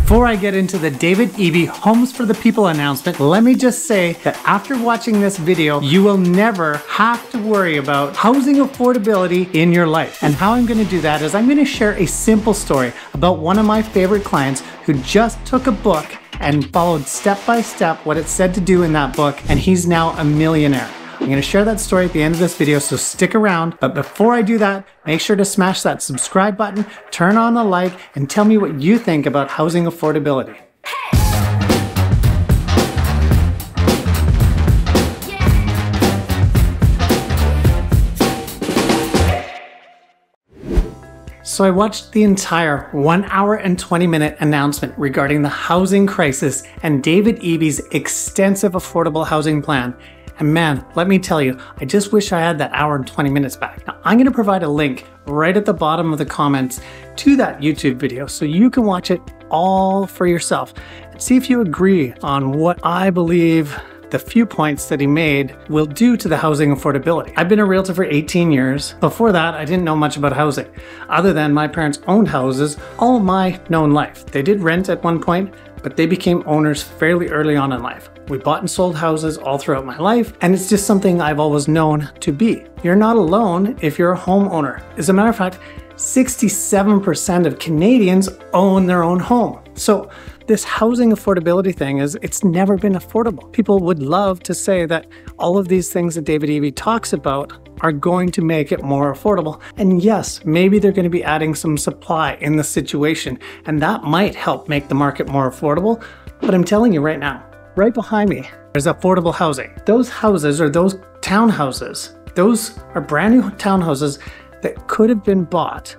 Before I get into the David Eby Homes for the People announcement, let me just say that after watching this video, you will never have to worry about housing affordability in your life. And how I'm going to do that is I'm going to share a simple story about one of my favorite clients who just took a book and followed step by step what it said to do in that book, and he's now a millionaire. I'm going to share that story at the end of this video, so stick around. But before I do that, make sure to smash that subscribe button, turn on the like, and tell me what you think about housing affordability. So I watched the entire 1 hour and 20-minute announcement regarding the housing crisis and David Eby's extensive affordable housing plan. And man, let me tell you, I just wish I had that hour and 20 minutes back. Now, I'm going to provide a link right at the bottom of the comments to that YouTube video so you can watch it all for yourself and see if you agree on what I believe the few points that he made will do to the housing affordability. I've been a realtor for 18 years. Before that, I didn't know much about housing, other than my parents owned houses all my known life. They did rent at one point, but they became owners fairly early on in life. We bought and sold houses all throughout my life, and it's just something I've always known to be. You're not alone if you're a homeowner. As a matter of fact, 67% of Canadians own their own home. So this housing affordability thing it's never been affordable. People would love to say that all of these things that David Eby talks about are going to make it more affordable. And yes, maybe they're going to be adding some supply in the situation, and that might help make the market more affordable. But I'm telling you right now, right behind me, there's affordable housing. Those houses or those townhouses, those are brand new townhouses that could have been bought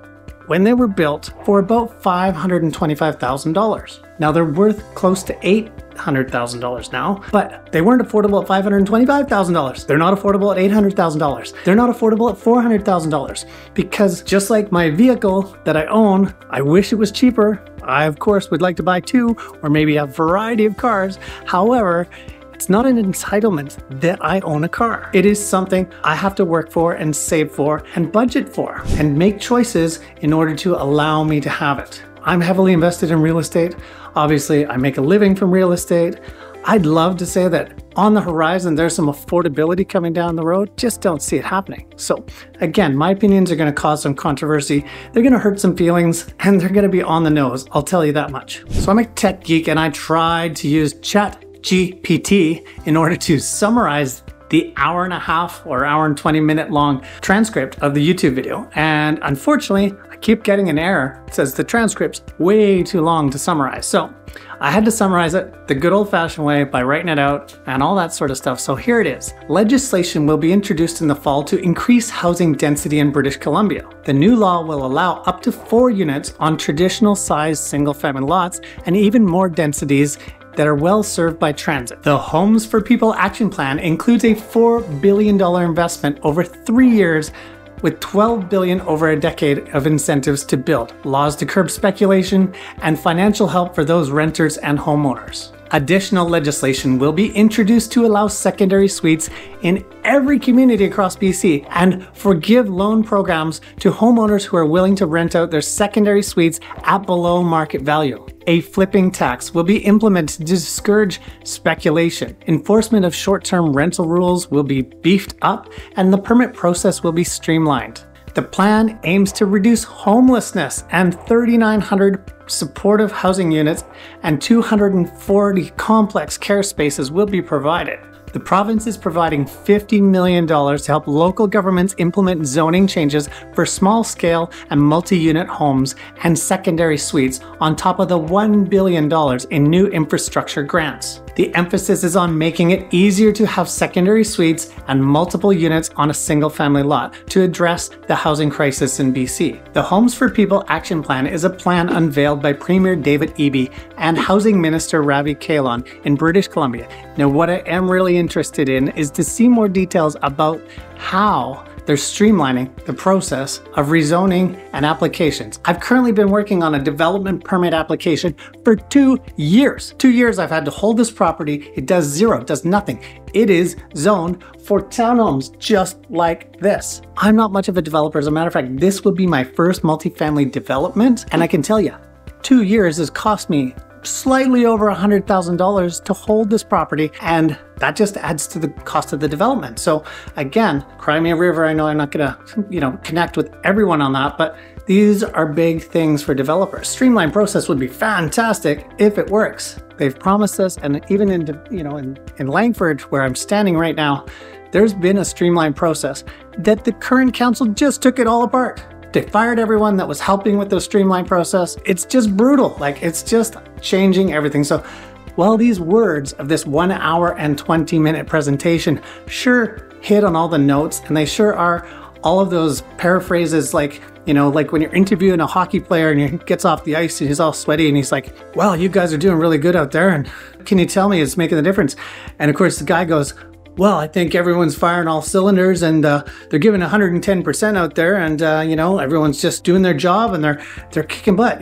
when they were built for about $525,000. Now they're worth close to $800,000 now, but they weren't affordable at $525,000. They're not affordable at $800,000. They're not affordable at $400,000 because just like my vehicle that I own, I wish it was cheaper. I, of course, would like to buy two or maybe a variety of cars. However, it's not an entitlement that I own a car. It is something I have to work for and save for and budget for and make choices in order to allow me to have it. I'm heavily invested in real estate. Obviously, I make a living from real estate. I'd love to say that on the horizon, there's some affordability coming down the road. Just don't see it happening. So again, my opinions are going to cause some controversy. They're going to hurt some feelings and they're going to be on the nose. I'll tell you that much. So I'm a tech geek and I tried to use ChatGPT in order to summarize the hour and a half or hour and 20-minute long transcript of the YouTube video. And unfortunately, I keep getting an error. It says the transcript's way too long to summarize. So I had to summarize it the good old-fashioned way by writing it out and all that sort of stuff. So here it is. Legislation will be introduced in the fall to increase housing density in British Columbia. The new law will allow up to 4 units on traditional-sized single-family lots and even more densities that are well served by transit. The Homes for People Action Plan includes a $4 billion investment over 3 years with $12 billion over a decade of incentives to build, laws to curb speculation, and financial help for those renters and homeowners. Additional legislation will be introduced to allow secondary suites in every community across BC and forgive loan programs to homeowners who are willing to rent out their secondary suites at below market value. A flipping tax will be implemented to discourage speculation. Enforcement of short-term rental rules will be beefed up and the permit process will be streamlined. The plan aims to reduce homelessness, and 3,900 supportive housing units and 240 complex care spaces will be provided. The province is providing $50 million to help local governments implement zoning changes for small-scale and multi-unit homes and secondary suites on top of the $1 billion in new infrastructure grants. The emphasis is on making it easier to have secondary suites and multiple units on a single-family lot to address the housing crisis in BC. The Homes for People Action Plan is a plan unveiled by Premier David Eby and Housing Minister Ravi Kahlon in British Columbia. Now, what I am really interested in is to see more details about how they're streamlining the process of rezoning and applications. I've currently been working on a development permit application for 2 years. 2 years I've had to hold this property. It does zero, it does nothing. It is zoned for townhomes just like this. I'm not much of a developer. As a matter of fact, this will be my first multifamily development. And I can tell you, 2 years has cost me slightly over $100,000 to hold this property, and that just adds to the cost of the development. So again, cry me a river. I know I'm not gonna, connect with everyone on that, but these are big things for developers. Streamlined process would be fantastic if it works. They've promised us, and even in Langford, where I'm standing right now, there's been a streamlined process that the current council just took it all apart. They fired everyone that was helping with the streamlined process. It's just brutal. Like, it's just changing everything. So while these words of this 1 hour and 20-minute presentation sure hit on all the notes, and they sure are all of those paraphrases, like when you're interviewing a hockey player and he gets off the ice and he's all sweaty and he's like, well, you guys are doing really good out there, and can you tell me it's making the difference? And of course the guy goes, well, I think everyone's firing all cylinders, and they're giving 110% out there, and everyone's just doing their job, and they're kicking butt,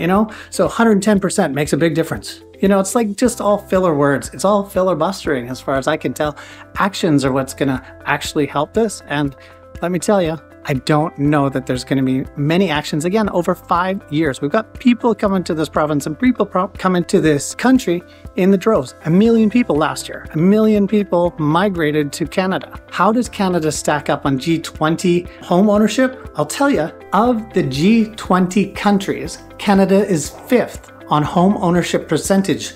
So 110% makes a big difference. It's like just all filler words. It's all filibustering as far as I can tell. Actions are what's gonna actually help this, and let me tell you, I don't know that there's going to be many actions. Again, over 5 years, we've got people coming to this province and people coming to this country in the droves. 1 million people last year. 1 million people migrated to Canada. How does Canada stack up on G20 home ownership? I'll tell you, of the G20 countries, Canada is 5th on home ownership percentage,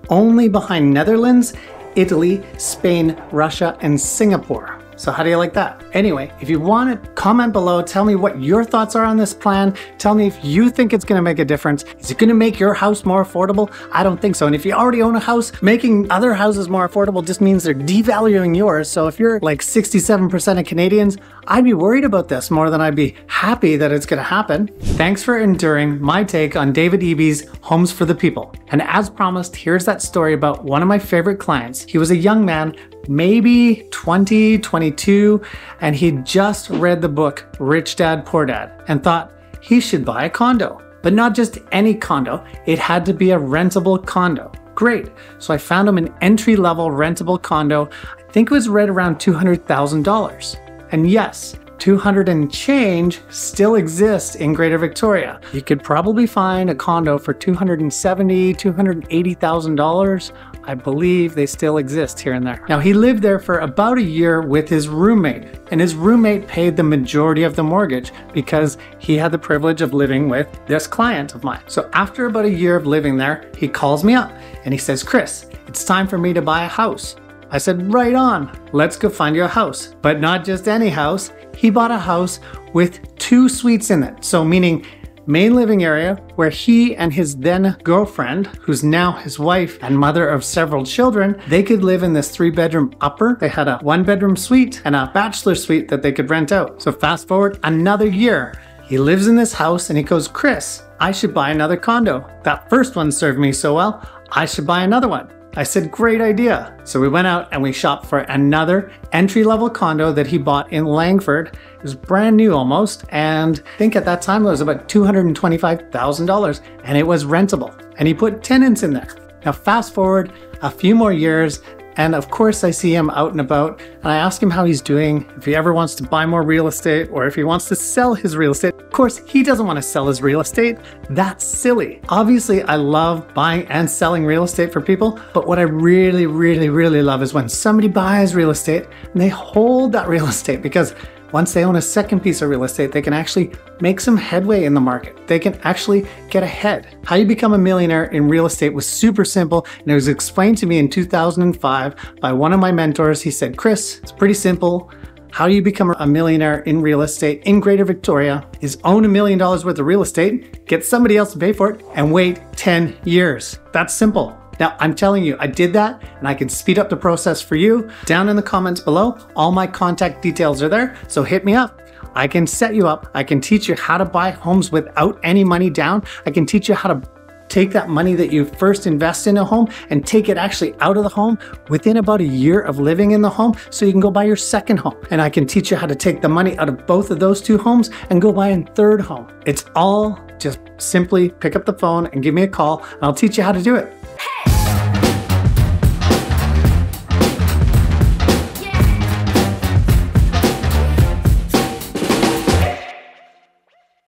only behind Netherlands, Italy, Spain, Russia, and Singapore. So how do you like that? Anyway, if you want to comment below, tell me what your thoughts are on this plan. Tell me if you think it's going to make a difference. Is it going to make your house more affordable? I don't think so. And if you already own a house, making other houses more affordable just means they're devaluing yours. So if you're like 67% of Canadians, I'd be worried about this more than I'd be happy that it's going to happen. Thanks for enduring my take on David Eby's Homes for the People. And as promised, here's that story about one of my favorite clients. He was a young man, maybe 20, 22, and he'd just read the book Rich Dad, Poor Dad and thought he should buy a condo. But not just any condo, it had to be a rentable condo. Great. So I found him an entry-level rentable condo. I think it was right around $200,000. And yes, 200 and change still exists in Greater Victoria. You could probably find a condo for $270,000, $280,000. I believe they still exist here and there. Now, he lived there for about a year with his roommate, and his roommate paid the majority of the mortgage because he had the privilege of living with this client of mine. So after about a year of living there, he calls me up and he says, Chris, it's time for me to buy a house. I said, right on, let's go find you a house. But not just any house. He bought a house with 2 suites in it. So meaning main living area where he and his then girlfriend, who's now his wife and mother of several children, they could live in this 3-bedroom upper. They had a 1-bedroom suite and a bachelor suite that they could rent out. So fast forward another year, he lives in this house and he goes, Chris, I should buy another condo. That first one served me so well, I should buy another one. I said, great idea. So we went out and we shopped for another entry-level condo that he bought in Langford. It was brand new almost, and I think at that time it was about $225,000, and it was rentable. And he put tenants in there. Now fast forward a few more years, and of course I see him out and about, and I ask him how he's doing, if he ever wants to buy more real estate, or if he wants to sell his real estate. Of course, he doesn't want to sell his real estate. That's silly. Obviously, I love buying and selling real estate for people, but what I really, really, really love is when somebody buys real estate and they hold that real estate, because once they own a second piece of real estate, they can actually make some headway in the market. They can actually get ahead. How you become a millionaire in real estate was super simple, and it was explained to me in 2005 by one of my mentors. He said, Chris, it's pretty simple. How you become a millionaire in real estate in Greater Victoria is own $1 million worth of real estate, get somebody else to pay for it, and wait 10 years. That's simple. Now, I'm telling you, I did that, and I can speed up the process for you. Down in the comments below, all my contact details are there, so hit me up. I can set you up. I can teach you how to buy homes without any money down. I can teach you how to take that money that you first invest in a home and take it actually out of the home within about a year of living in the home, so you can go buy your second home. And I can teach you how to take the money out of both of those 2 homes and go buy a 3rd home. It's all just simply pick up the phone and give me a call, and I'll teach you how to do it.